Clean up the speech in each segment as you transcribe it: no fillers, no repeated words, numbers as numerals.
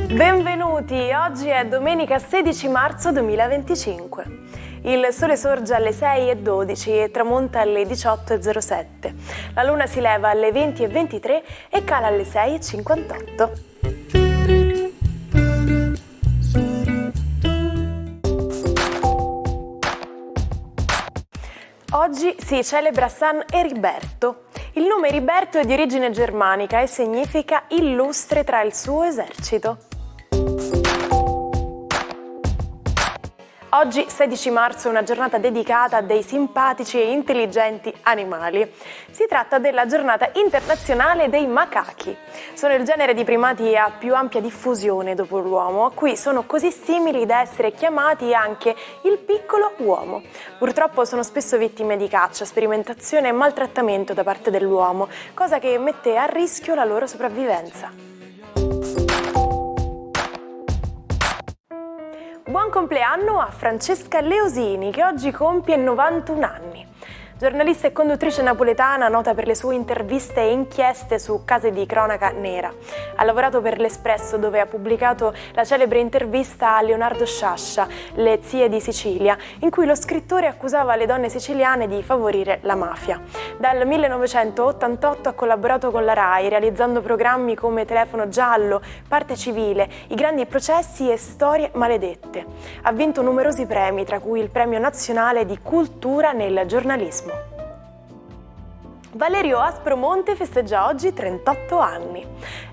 Benvenuti, oggi è domenica 16 marzo 2025. Il sole sorge alle 6:12 e tramonta alle 18:07. La luna si leva alle 20:23 e cala alle 6:58. Oggi si celebra San Eriberto. Il nome Eriberto è di origine germanica e significa illustre tra il suo esercito. Oggi, 16 marzo, è una giornata dedicata a dei simpatici e intelligenti animali. Si tratta della giornata internazionale dei macachi. Sono il genere di primati a più ampia diffusione dopo l'uomo, a cui sono così simili da essere chiamati anche il piccolo uomo. Purtroppo sono spesso vittime di caccia, sperimentazione e maltrattamento da parte dell'uomo, cosa che mette a rischio la loro sopravvivenza. Buon compleanno a Francesca Leosini, che oggi compie 91 anni. Giornalista e conduttrice napoletana, nota per le sue interviste e inchieste su case di cronaca nera. Ha lavorato per l'Espresso, dove ha pubblicato la celebre intervista a Leonardo Sciascia, Le zie di Sicilia, in cui lo scrittore accusava le donne siciliane di favorire la mafia. Dal 1988 ha collaborato con la RAI, realizzando programmi come Telefono Giallo, Parte Civile, I Grandi Processi e Storie Maledette. Ha vinto numerosi premi, tra cui il Premio Nazionale di Cultura nel Giornalismo. Valerio Aspromonte festeggia oggi 38 anni.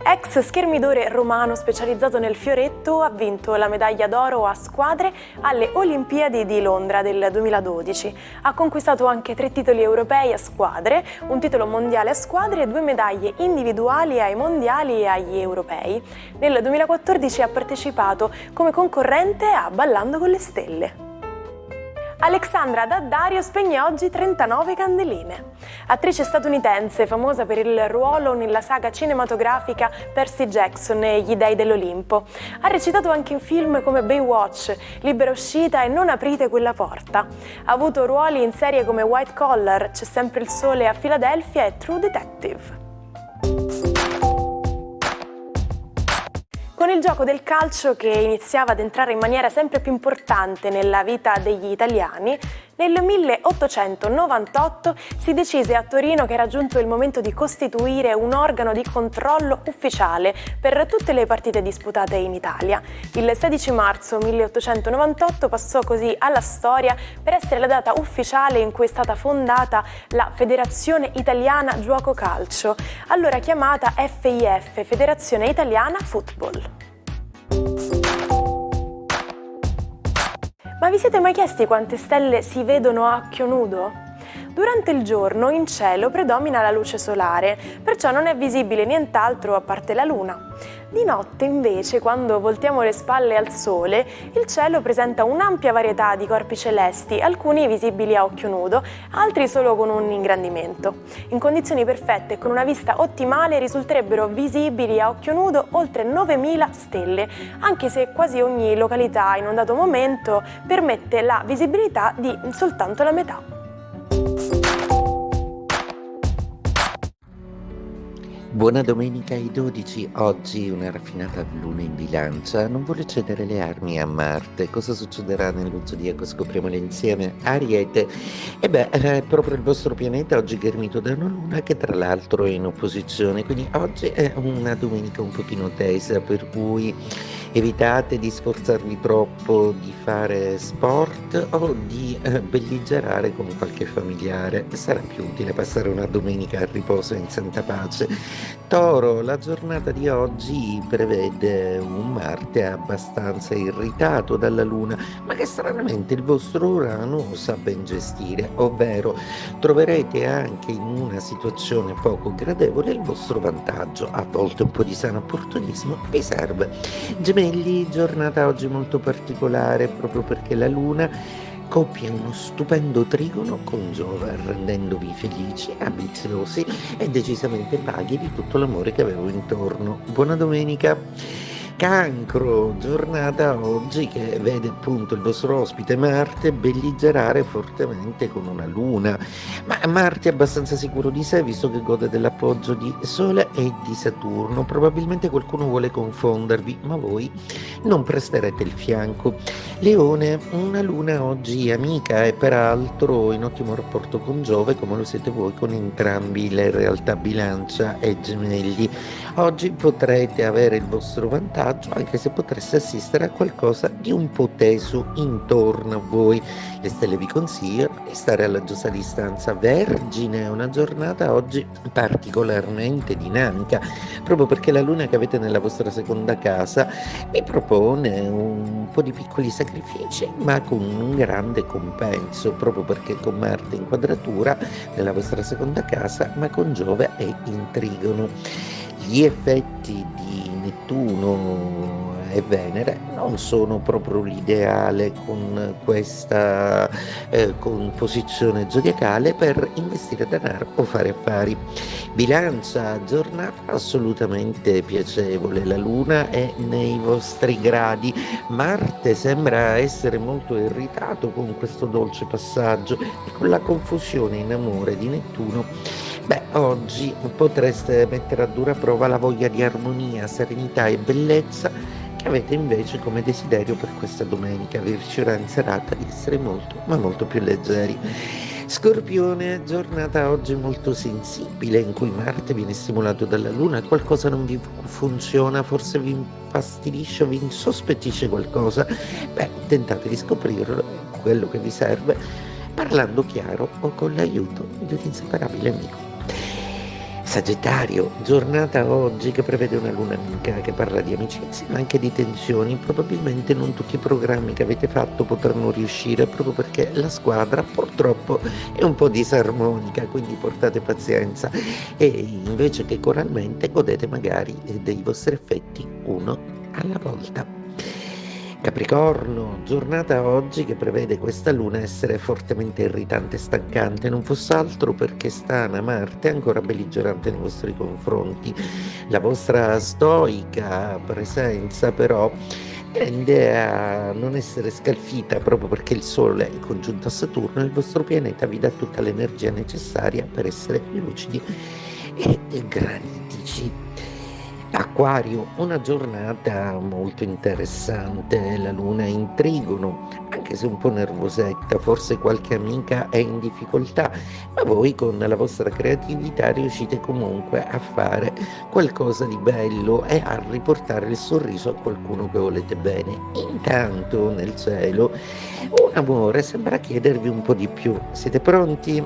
Ex schermidore romano specializzato nel fioretto, ha vinto la medaglia d'oro a squadre alle Olimpiadi di Londra del 2012. Ha conquistato anche 3 titoli europei a squadre, un titolo mondiale a squadre e 2 medaglie individuali ai mondiali e agli europei. Nel 2014 ha partecipato come concorrente a Ballando con le stelle. Alexandra Daddario spegne oggi 39 candeline. Attrice statunitense, famosa per il ruolo nella saga cinematografica Percy Jackson e Gli Dei dell'Olimpo. Ha recitato anche in film come Baywatch, Libera uscita e Non aprite quella porta. Ha avuto ruoli in serie come White Collar, C'è sempre il sole a Filadelfia e True Detective. Con il gioco del calcio, che iniziava ad entrare in maniera sempre più importante nella vita degli italiani, nel 1898 si decise a Torino che era giunto il momento di costituire un organo di controllo ufficiale per tutte le partite disputate in Italia. Il 16 marzo 1898 passò così alla storia per essere la data ufficiale in cui è stata fondata la Federazione Italiana Giuoco Calcio, allora chiamata FIF, Federazione Italiana Football. Ma vi siete mai chiesti quante stelle si vedono a occhio nudo? Durante il giorno in cielo predomina la luce solare, perciò non è visibile nient'altro a parte la luna. Di notte invece, quando voltiamo le spalle al sole, il cielo presenta un'ampia varietà di corpi celesti, alcuni visibili a occhio nudo, altri solo con un ingrandimento. In condizioni perfette e con una vista ottimale risulterebbero visibili a occhio nudo oltre 9.000 stelle, anche se quasi ogni località in un dato momento permette la visibilità di soltanto la metà. Buona domenica ai 12, oggi una raffinata luna in bilancia non vuole cedere le armi a Marte. Cosa succederà nello zodiaco? Scopriamolo insieme. Ariete, è proprio il vostro pianeta oggi ghermito da una luna che tra l'altro è in opposizione, quindi oggi è una domenica un pochino tesa, per cui evitate di sforzarvi troppo di fare sport o di belligerare con qualche familiare. Sarà più utile passare una domenica a riposo in santa pace. Toro, la giornata di oggi prevede un Marte abbastanza irritato dalla Luna, ma che stranamente il vostro Urano sa ben gestire, ovvero troverete anche in una situazione poco gradevole il vostro vantaggio. A volte un po' di sano opportunismo vi serve. Gemelli, giornata oggi molto particolare proprio perché la Luna compie uno stupendo trigono con Giove, rendendovi felici, ambiziosi e decisamente paghi di tutto l'amore che avevo intorno. Buona domenica! Cancro, giornata oggi che vede appunto il vostro ospite Marte belligerare fortemente con una luna, ma Marte è abbastanza sicuro di sé visto che gode dell'appoggio di Sole e di Saturno. Probabilmente qualcuno vuole confondervi, ma voi non presterete il fianco. Leone, una luna oggi amica e peraltro in ottimo rapporto con Giove, come lo siete voi con entrambi le realtà Bilancia e Gemelli. Oggi potrete avere il vostro vantaggio, anche se potreste assistere a qualcosa di un po' teso intorno a voi. Le stelle vi consigliano di stare alla giusta distanza. Vergine, una giornata oggi particolarmente dinamica, proprio perché la luna che avete nella vostra seconda casa vi propone un po' di piccoli sacrifici, ma con un grande compenso, proprio perché con Marte in quadratura nella vostra seconda casa, ma con Giove è in trigono. Gli effetti di Nettuno e Venere non sono proprio l'ideale con questa composizione zodiacale per investire denaro o fare affari. Bilancia, giornata assolutamente piacevole, la luna è nei vostri gradi, Marte sembra essere molto irritato con questo dolce passaggio e con la confusione in amore di Nettuno. Oggi potreste mettere a dura prova la voglia di armonia, serenità e bellezza che avete invece come desiderio per questa domenica. Vi riuscirà in serata di essere molto, ma molto più leggeri. Scorpione, giornata oggi molto sensibile in cui Marte viene stimolato dalla Luna, qualcosa non vi funziona, forse vi infastidisce o vi insospettisce qualcosa. Tentate di scoprirlo, quello che vi serve, parlando chiaro o con l'aiuto di un inseparabile amico. Sagittario, giornata oggi che prevede una luna amica che parla di amicizia ma anche di tensioni. Probabilmente non tutti i programmi che avete fatto potranno riuscire proprio perché la squadra purtroppo è un po' disarmonica, quindi portate pazienza e invece che coralmente godete magari dei vostri effetti uno alla volta. Capricorno, giornata oggi che prevede questa luna essere fortemente irritante e stancante, non fosse altro perché stana Marte è ancora belligerante nei vostri confronti. La vostra stoica presenza però tende a non essere scalfita proprio perché il Sole è congiunto a Saturno e il vostro pianeta vi dà tutta l'energia necessaria per essere lucidi e granitici. Acquario, una giornata molto interessante, la luna è in trigono, anche se un po' nervosetta, forse qualche amica è in difficoltà, ma voi con la vostra creatività riuscite comunque a fare qualcosa di bello e a riportare il sorriso a qualcuno che volete bene. Intanto nel cielo un amore sembra chiedervi un po' di più. Siete pronti?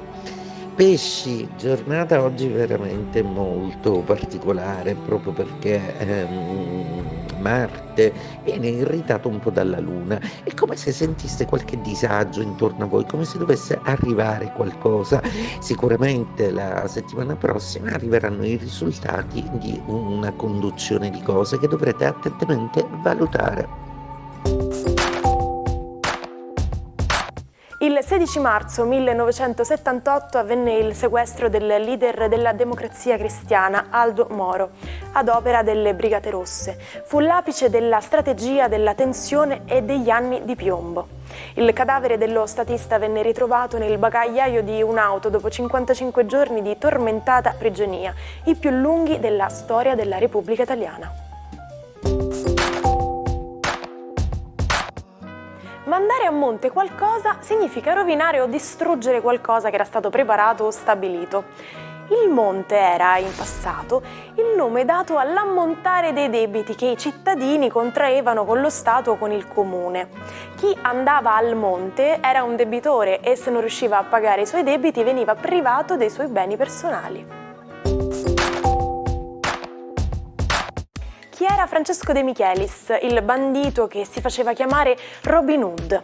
Pesci, giornata oggi veramente molto particolare proprio perché Marte viene irritato un po' dalla Luna, è come se sentiste qualche disagio intorno a voi, come se dovesse arrivare qualcosa. Sicuramente la settimana prossima arriveranno i risultati di una conduzione di cose che dovrete attentamente valutare. Il 16 marzo 1978 avvenne il sequestro del leader della Democrazia Cristiana, Aldo Moro, ad opera delle Brigate Rosse. Fu l'apice della strategia della tensione e degli anni di piombo. Il cadavere dello statista venne ritrovato nel bagagliaio di un'auto dopo 55 giorni di tormentata prigionia, i più lunghi della storia della Repubblica Italiana. Mandare a monte qualcosa significa rovinare o distruggere qualcosa che era stato preparato o stabilito. Il monte era, in passato, il nome dato all'ammontare dei debiti che i cittadini contraevano con lo Stato o con il comune. Chi andava al monte era un debitore e se non riusciva a pagare i suoi debiti veniva privato dei suoi beni personali. Chi era Francesco De Michelis, il bandito che si faceva chiamare Robin Hood?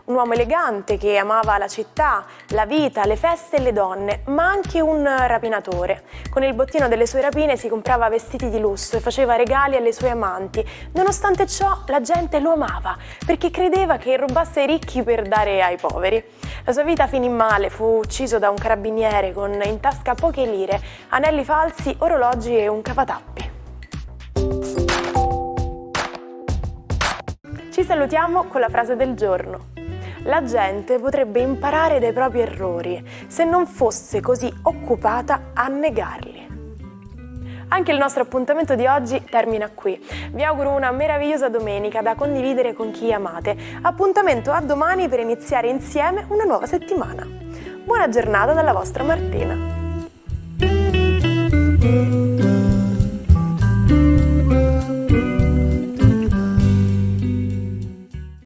Un uomo elegante che amava la città, la vita, le feste e le donne, ma anche un rapinatore. Con il bottino delle sue rapine si comprava vestiti di lusso e faceva regali alle sue amanti. Nonostante ciò, la gente lo amava, perché credeva che rubasse ai ricchi per dare ai poveri. La sua vita finì male, fu ucciso da un carabiniere con in tasca poche lire, anelli falsi, orologi e un cavatappi. salutiamo con la frase del giorno. La gente potrebbe imparare dai propri errori se non fosse così occupata a negarli. Anche il nostro appuntamento di oggi termina qui. Vi auguro una meravigliosa domenica da condividere con chi amate. Appuntamento a domani per iniziare insieme una nuova settimana. Buona giornata dalla vostra Martina.